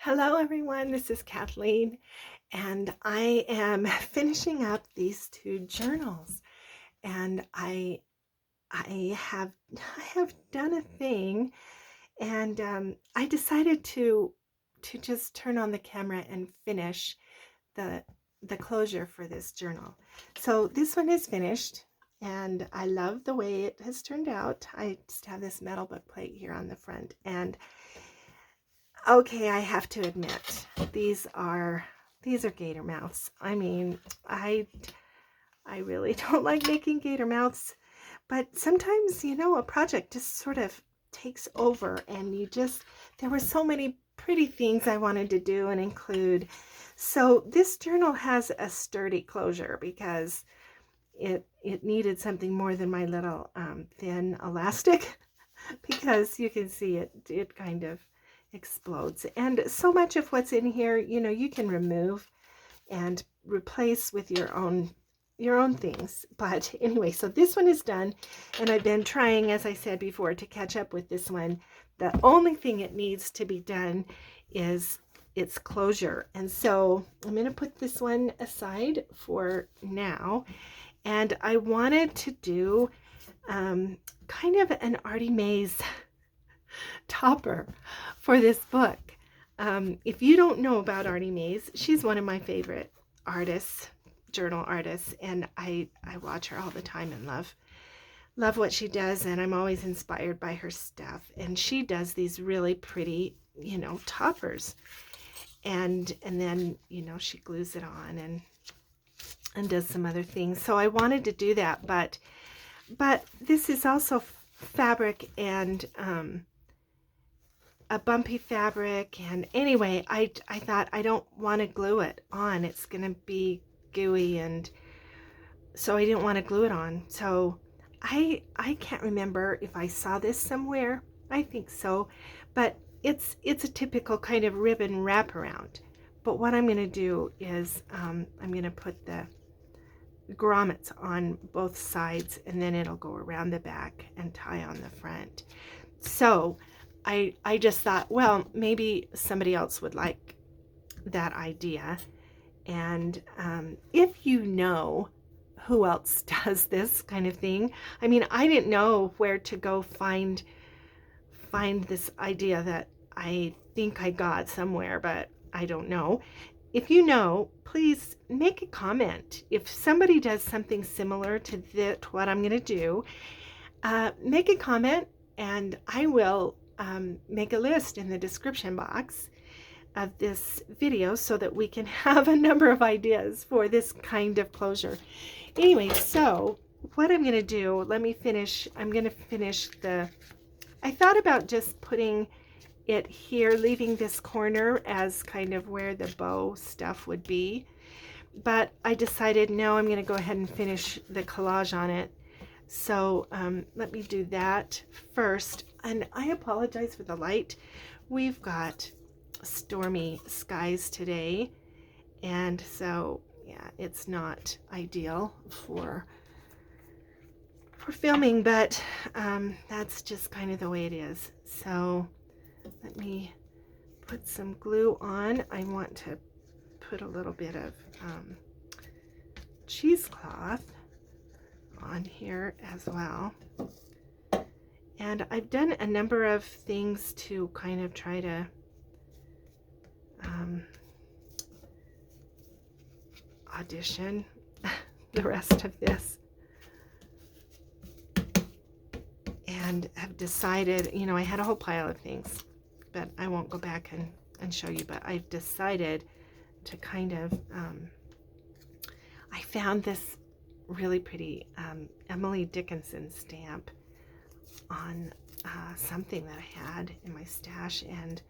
Hello, everyone. This is Kathleen, and I am finishing up these two journals. And I have done a thing, and I decided to just turn on the camera and finish the the closure for this journal. So this one is finished, and I love the way it has turned out. I just have this metal book plate here on the front, and okay, I have to admit, these are gator mouths. I mean, I really don't like making gator mouths, but sometimes, a project just sort of takes over and there were so many pretty things I wanted to do and include. So this journal has a sturdy closure because it needed something more than my little thin elastic because you can see it kind of explodes. And so much of what's in here, you can remove and replace with your own things. But anyway, so this one is done, and I've been trying, as I said before, to catch up with this one. The only thing it needs to be done is its closure. And so I'm going to put this one aside for now. And I wanted to do kind of an Artie Mays topper for this book. If you don't know about Artie Mays, she's one of my favorite artists, journal artists, and I watch her all the time and love what she does, and I'm always inspired by her stuff. And she does these really pretty, toppers, and then she glues it on and does some other things. So I wanted to do that, but this is also fabric and a bumpy fabric, and anyway, I thought I don't want to glue it on. It's gonna be gooey, and so I didn't want to glue it on. So I can't remember if I saw this somewhere. I think so, but it's a typical kind of ribbon wraparound. But what I'm gonna do is I'm gonna put the grommets on both sides, and then it'll go around the back and tie on the front. So I just thought, well, maybe somebody else would like that idea. And if you know who else does this kind of thing, I mean, I didn't know where to go find this idea that I think I got somewhere, but I don't know. If you know, please make a comment. If somebody does something similar to what I'm going to do, make a comment, and I will make a list in the description box of this video so that we can have a number of ideas for this kind of closure. Anyway, so what I'm going to do, I'm going to finish I thought about just putting it here, leaving this corner as kind of where the bow stuff would be. But I decided, no, I'm going to go ahead and finish the collage on it. So let me do that first. And I apologize for the light. We've got stormy skies today, and so yeah, it's not ideal for filming, but that's just kind of the way it is. So let me put some glue on. I want to put a little bit of cheesecloth on here as well. And I've done a number of things to kind of try to audition the rest of this, and have decided, I had a whole pile of things, but I won't go back and show you, but I've decided to kind of I found this really pretty Emily Dickinson stamp on something that I had in my stash, and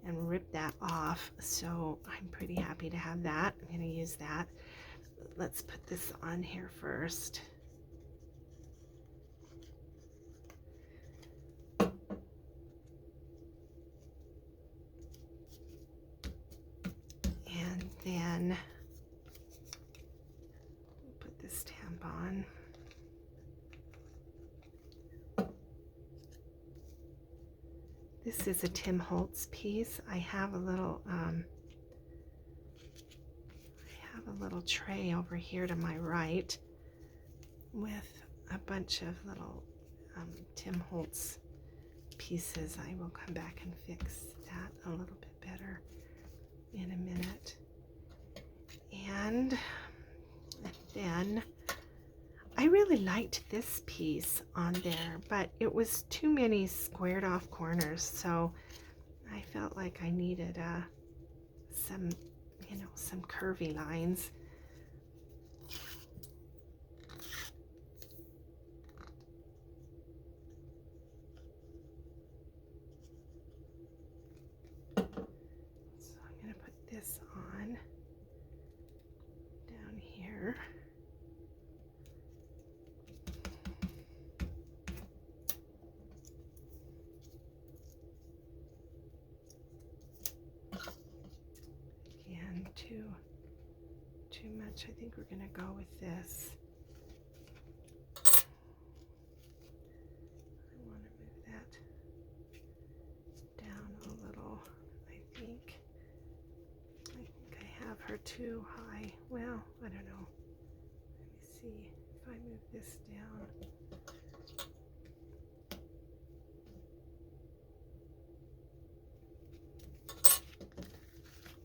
ripped that off. So I'm pretty happy to have that. I'm going to use that. Let's put this on here first. And then put this tampon. This is a Tim Holtz piece. I have a little tray over here to my right with a bunch of little Tim Holtz pieces. I will come back and fix that a little bit better in a minute. And then I really liked this piece on there, but it was too many squared off corners, so I felt like I needed some, some curvy lines. So I'm going to put this on down here. Again, too much. I think we're going to go with this. I want to move that down a little. I think I have her too high. Well, I don't know. Let me see if I move this down.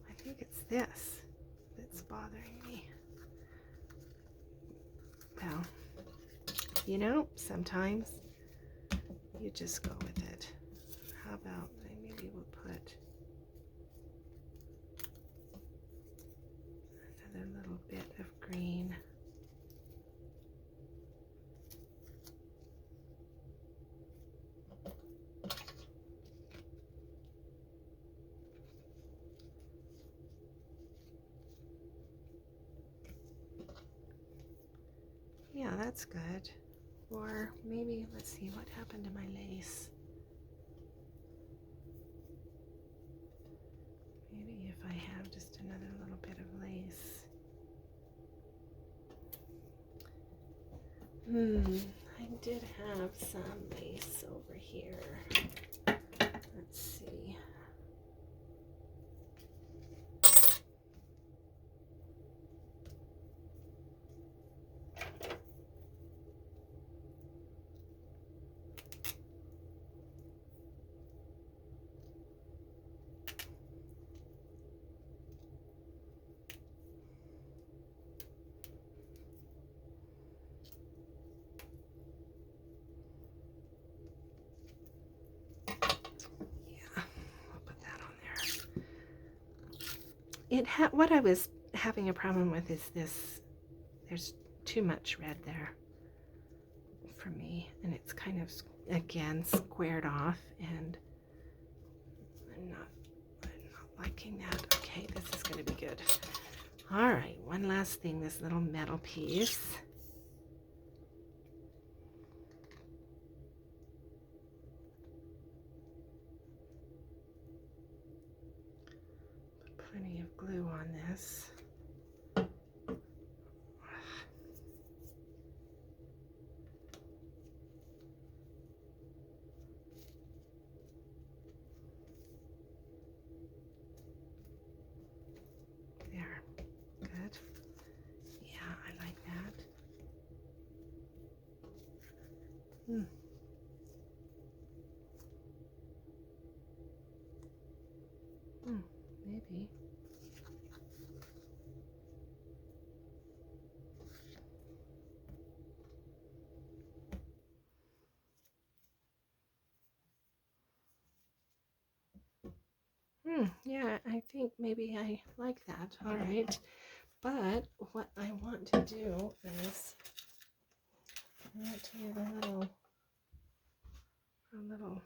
I think it's this that's bothering me. Well, sometimes you just go with it. How about maybe we'll put another little bit of green. Yeah, that's good. Or maybe, let's see what happened to my lace. Maybe if I have just another little bit of lace. I did have some lace over here. Let's see. What I was having a problem with is this. There's too much red there for me, and it's kind of, again, squared off, and I'm not liking that. Okay, this is going to be good. All right, one last thing, this little metal piece. Put plenty of glue on this. There, good. Yeah, I like that. Maybe. Yeah, I think maybe I like that. All right. But what I want to do is I want to get a little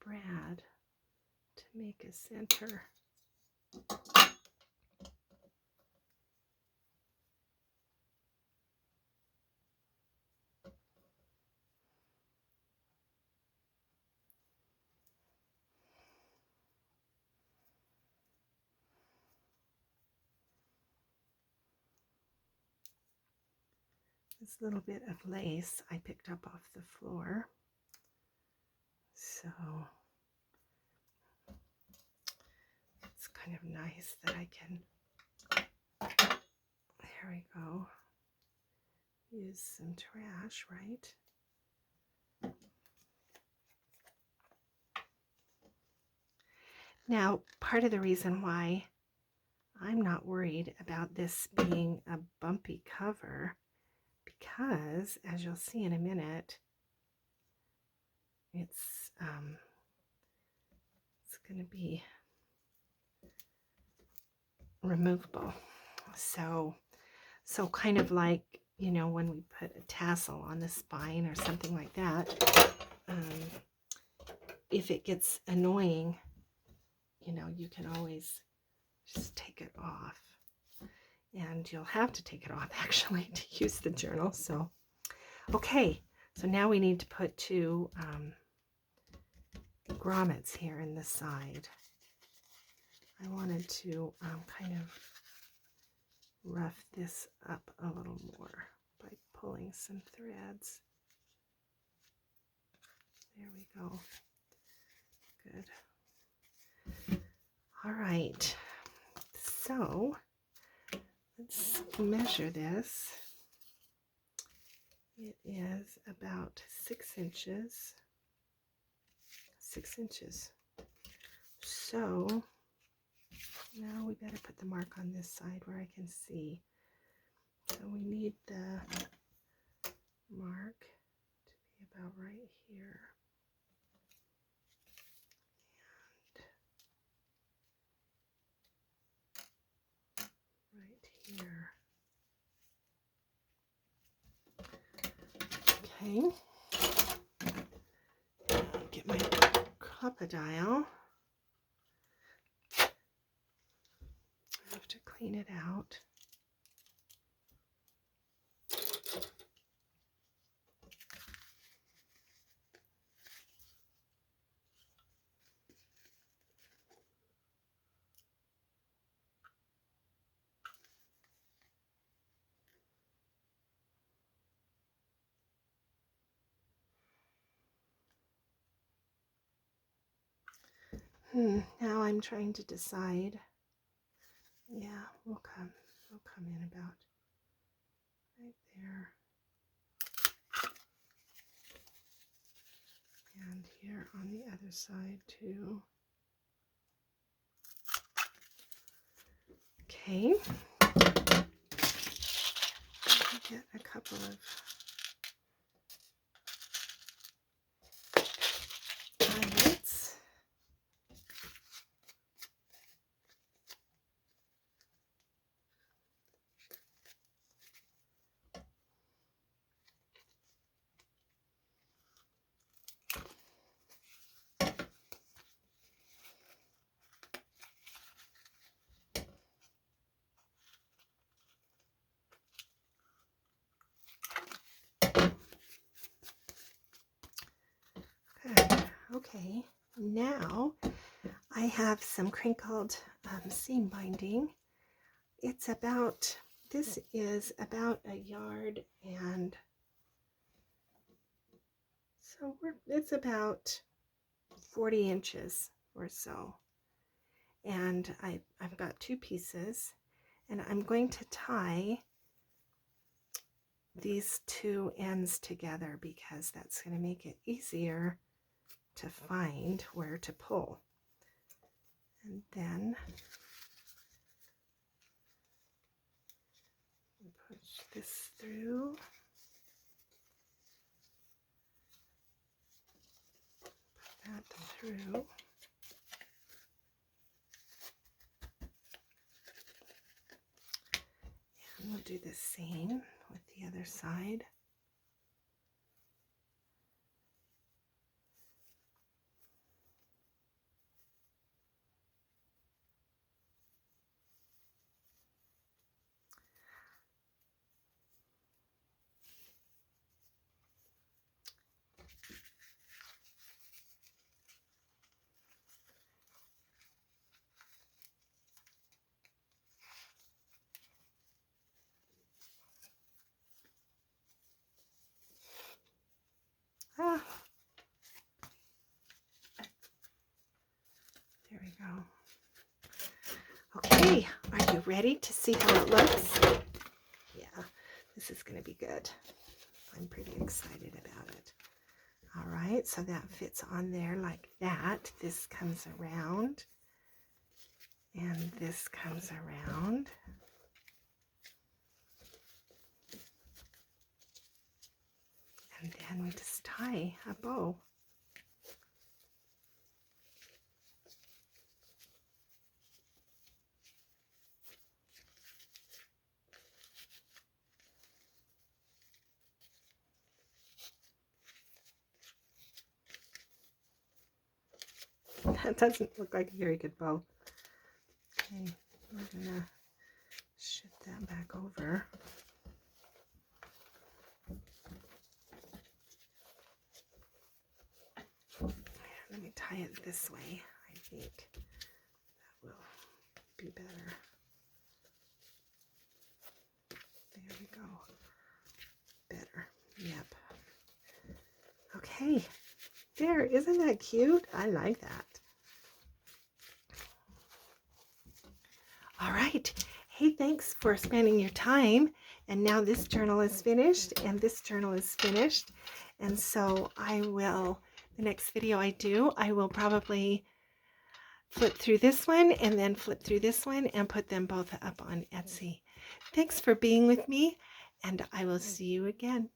brad to make a center. this little bit of lace I picked up off the floor. So it's kind of nice that I can, there we go, use some trash, right? Now, part of the reason why I'm not worried about this being a bumpy cover, because as you'll see in a minute, it's going to be removable. So kind of like, you know, when we put a tassel on the spine or something like that, if it gets annoying, you know, you can always just take it off. And you'll have to take it off actually to use the journal. So, okay, so now we need to put two grommets here in the side. I wanted to kind of rough this up a little more by pulling some threads. There we go. Good. All right. So let's measure this. It is about 6 inches. 6 inches. So now we better put the mark on this side where I can see. So we need the mark to be about right here. And right here. Okay. Get my crocodile. I have to clean it out. Now I'm trying to decide. Yeah, we'll come in about right there. And here on the other side too. Okay. Get a couple of eyelets. Good. Okay, now I have some crinkled seam binding. It's about, this is about 1 yard, and so it's about 40 inches or so. And I've got 2 pieces, and I'm going to tie these 2 ends together because that's going to make it easier to find where to pull. And then push this through. Put that through. And we'll do the same with the other side. Are you ready to see how it looks? Yeah, this is going to be good. I'm pretty excited about it. All right, so that fits on there like that. This comes around, and this comes around. And then we just tie a bow. That doesn't look like a very good bow. Okay, we're gonna shift that back over. Let me tie it this way. I think that will be better. There we go. Better. Yep. Okay. There. Isn't that cute? I like that. All right. Hey, thanks for spending your time. And now this journal is finished, and this journal is finished. And so I will, the next video I do, I will probably flip through this one and then flip through this one and put them both up on Etsy. Thanks for being with me, and I will see you again.